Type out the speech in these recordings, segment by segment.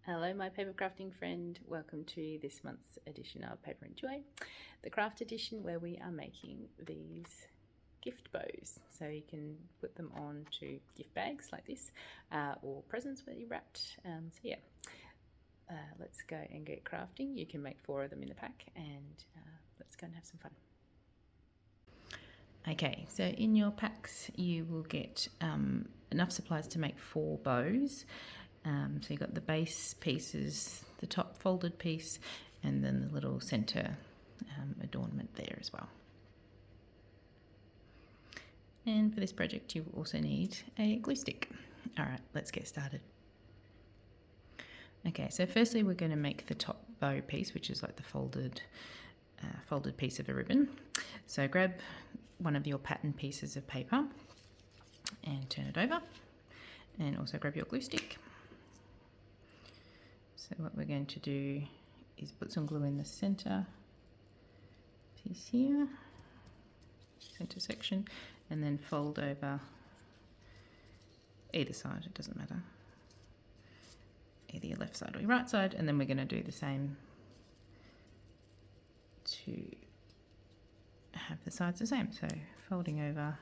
Hello my paper crafting friend, welcome to this month's edition of Paper and Joy, the craft edition where we are making these gift bows. So you can put them on to gift bags like this or presents where you wrapped. Let's go and get crafting. You can make 4 of them in the pack and let's go and have some fun. Okay, so in your packs you will get enough supplies to make 4 bows. So you've got the base pieces, the top folded piece, and then the little centre adornment there as well. And for this project you also need a glue stick. Alright, let's get started. Okay, so firstly we're going to make the top bow piece, which is like the folded piece of a ribbon. So grab one of your pattern pieces of paper and turn it over, and also grab your glue stick. So what we're going to do is put some glue in the centre piece here, centre section, and then fold over either side, it doesn't matter, either your left side or your right side, and then we're going to do the same to have the sides the same. So folding over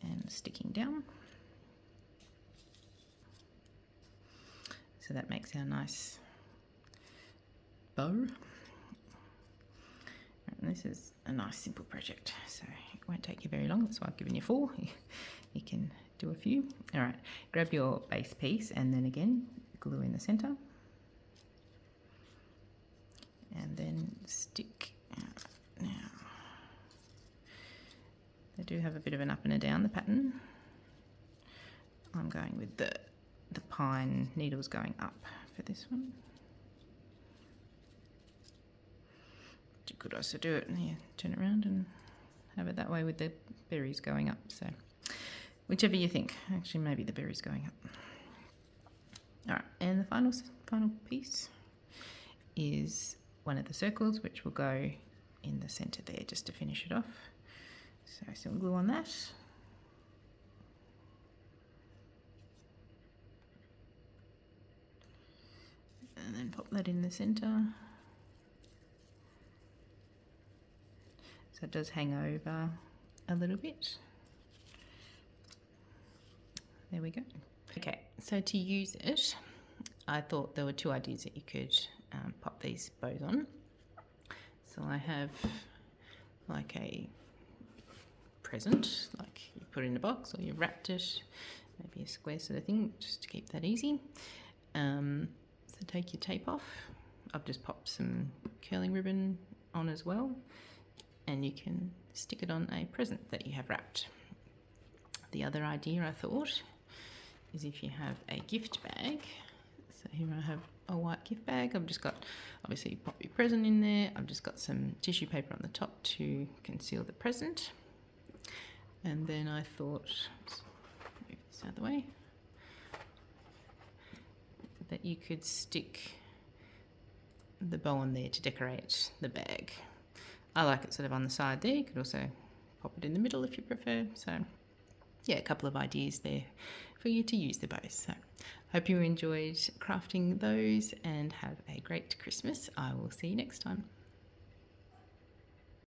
and sticking down. So that makes our nice bow. And this is a nice simple project, so it won't take you very long. That's why I've given you 4. You can do a few. All right, grab your base piece and then again glue in the centre. And then stick out. Now, they do have a bit of an up and a down, the pattern. I'm going with the pine needles going up for this one. But you could also do it and you turn it around and have it that way with the berries going up. So whichever you think. Actually, maybe the berries going up. All right, and the final piece is one of the circles, which will go in the centre there just to finish it off. So some glue on that. And then pop that in the centre. So it does hang over a little bit. There we go. Okay, so to use it, I thought there were 2 ideas that you could pop these bows on. So I have like a present, like you put it in a box or you wrapped it, maybe a square sort of thing, just to keep that easy. So take your tape off. I've just popped some curling ribbon on as well, and you can stick it on a present that you have wrapped. The other idea I thought is if you have a gift bag. So here I have a white gift bag. I've just got, obviously you pop your present in there. I've just got some tissue paper on the top to conceal the present. And then I thought, let's move this out of the way, that you could stick the bow on there to decorate the bag. I like it sort of on the side there. You could also pop it in the middle if you prefer. So yeah, a couple of ideas there for you to use the bows. So hope you enjoyed crafting those and have a great Christmas. I will see you next time.